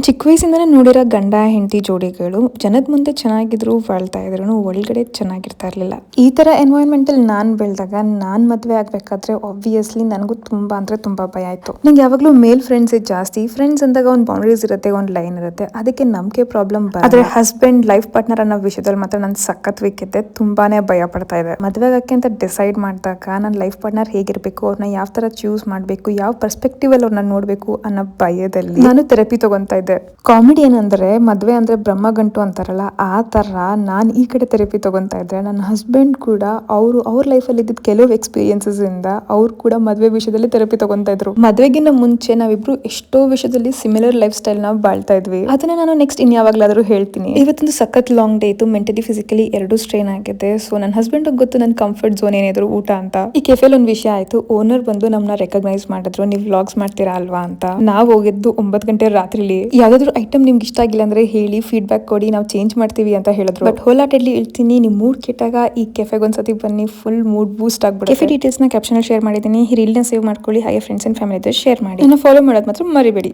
ನಾನು ಚಿಕ್ಕ ವಯಸ್ಸಿಂದನೇ ನೋಡಿರೋ ಗಂಡ ಹೆಂಡತಿ ಜೋಡಿಗಳು ಜನದ ಮುಂದೆ ಚೆನ್ನಾಗಿದ್ರು ಬಾಳ್ತಾ ಇದ್ರು ಒಳಗಡೆ ಚೆನ್ನಾಗಿರ್ತಾ ಇರ್ಲಿಲ್ಲ. ಈ ತರ ಎನ್ವೈರನ್ಮೆಂಟ್ ಅಲ್ಲಿ ನಾನ್ ಬೆಳೆದಾಗ ನಾನ್ ಮದ್ವೆ ಆಗ್ಬೇಕಾದ್ರೆ ಆಬ್ವಿಯಸ್ಲಿ ನನಗೂ ತುಂಬಾ ಅಂದ್ರೆ ತುಂಬಾ ಭಯ ಆಯ್ತು. ನಂಗೆ ಯಾವಾಗ್ಲೂ ಮೇಲ್ ಫ್ರೆಂಡ್ಸ್ ಜಾಸ್ತಿ. ಫ್ರೆಂಡ್ಸ್ ಅಂದಾಗ ಒಂದು ಬೌಂಡ್ರೀಸ್ ಇರುತ್ತೆ, ಒಂದು ಲೈನ್ ಇರುತ್ತೆ, ಅದಕ್ಕೆ ನಂಬಿಕೆ ಪ್ರಾಬ್ಲಮ್ ಆದ್ರೆ ಹಸ್ಬೆಂಡ್ ಲೈಫ್ ಪಾರ್ಟ್ನರ್ ಅನ್ನೋ ವಿಷಯದಲ್ಲಿ ಮಾತ್ರ ನಾನು ಸಖತ್ ವೀಕ್ ಇದ್ದೆ. ತುಂಬಾನೇ ಭಯ ಪಡ್ತಾ ಇದೆ. ಮದ್ವೆ ಆಗಕ್ಕೆ ಅಂತ ಡಿಸೈಡ್ ಮಾಡಿದಾಗ ನನ್ನ ಲೈಫ್ ಪಾರ್ಟ್ನರ್ ಹೇಗಿರ್ಬೇಕು, ಅವ್ರನ್ನ ಯಾವ ತರ ಚೂಸ್ ಮಾಡ್ಬೇಕು, ಯಾವ ಪರ್ಸ್ಪೆಕ್ಟಿವ್ ಅಲ್ಲಿ ಅವ್ರನ್ನ ನೋಡ್ಬೇಕು ಅನ್ನೋ ಭಯದಲ್ಲಿ ನಾನು ಥೆರಪಿ ತಗೊಂತಾ ಇದ್ದೆ. ಕಾಮಿಡಿ ಏನಂದ್ರೆ ಮದ್ವೆ ಅಂದ್ರೆ ಬ್ರಹ್ಮಗಂಟು ಅಂತಾರಲ್ಲ, ಆ ತರ ನಾನ್ ಈ ಕಡೆ ಥೆರಪಿ ತಗೊಂತಾ ಇದ್ದೆ. ನನ್ನ ಹಸ್ಬೆಂಡ್ ಕೂಡ ಅವ್ರ ಲೈಫ್ ಅಲ್ಲಿ ಇದ್ದಿದ್ ಕೆಲವು ಎಕ್ಸ್ಪೀರಿಯನ್ಸಸ್ ಇಂದ ಅವ್ರು ಕೂಡ ಮದ್ವೆ ವಿಷಯದಲ್ಲಿ ಥೆರಪಿ ತಗೊಂತಾ ಇದ್ರು. ಮದ್ವೆಗಿನ್ನ ಮುಂಚೆ ನಾವಿಬ್ರು ಎಷ್ಟೋ ವಿಷಯದಲ್ಲಿ ಸಿಮಿಲರ್ ಲೈಫ್ ಸ್ಟೈಲ್ ನಾವು ಬಾಳ್ತಾ ಇದ್ವಿ. ಅದನ್ನ ನಾನು ನೆಕ್ಸ್ಟ್ ಇನ್ಯಾವಾಗ್ಲಾದ್ರೂ ಹೇಳ್ತೀನಿ. ಇವತ್ತೊಂದು ಸಖತ್ ಲಾಂಗ್ ಡೇ ಇತ್ತು. ಮೆಂಟಲಿ ಫಿಸಿಕಲಿ ಎರಡು ಸ್ಟ್ರೈನ್ ಆಗಿದೆ. ಸೊ ನನ್ನ ಹಸ್ಬೆಂಡ್ ಗೊತ್ತು ನನ್ನ ಕಂಫರ್ಟ್ ಝೋನ್ ಏನಿದ್ರು ಊಟ ಅಂತ. ಈ ಕೆಫೆಲ್ ಒಂದ್ ವಿಷಯ ಆಯ್ತು. ಓನರ್ ಬಂದು ನಮ್ಮನ್ನ ರೆಕಗ್ನೈಸ್ ಮಾಡಿದ್ರು. ನೀವು ವ್ಲಾಗ್ಸ್ ಮಾಡ್ತೀರಾ ಅಲ್ವಾ ಅಂತ. ನಾವ್ ಹೋಗಿದ್ದು 9 ಗಂಟೆ ರಾತ್ರಿಲಿ. ಯಾವ್ದಾದ್ರು ಐಟಮ್ ನಿಮ್ಗೆ ಇಷ್ಟ ಆಗಿಲ್ಲ ಅಂದ್ರೆ ಹೇಳಿ, ಫೀಡ್ಬ್ಯಾಕ್ ಕೊಡಿ, ನಾವು ಚೇಂಜ್ ಮಾಡ್ತೀವಿ ಅಂತ ಹೇಳಿದ್ರು. ಬಟ್ ಹೋಲಾಟೆಡ್ಲಿ ಹೇಳ್ತೀನಿ, ನಿಮ್ ಮೂಡ್ ಕೆಟ್ಟಾಗ ಈ ಕೆಫೆಗೆ ಒಂದ್ಸತಿ ಬನ್ನಿ, ಫುಲ್ ಮೂಡ್ ಬೂಸ್ಟ್ ಆಗ್ಬಿಡುತ್ತೆ. ಕೆಫೆ ಡೀಟೇಲ್ಸ್ ನ ಕ್ಯಾಪ್ಷನ್ ಅಲ್ಲಿ ಶೇರ್ ಮಾಡಿದ್ದೀನಿ. ಈ ರೀಲ್ ನ ಸೇವ್ ಮಾಡ್ಕೊಳ್ಳಿ, ಹಾಗೆ ಫ್ರೆಂಡ್ಸ್ ಅಂಡ್ ಫ್ಯಾಮಿಲಿ ಜೊತೆ ಶೇರ್ ಮಾಡಿ. ನನ್ನ ಫಾಲೋ ಮಾಡೋದು ಮಾತ್ರ ಮರಿಬೇಡಿ.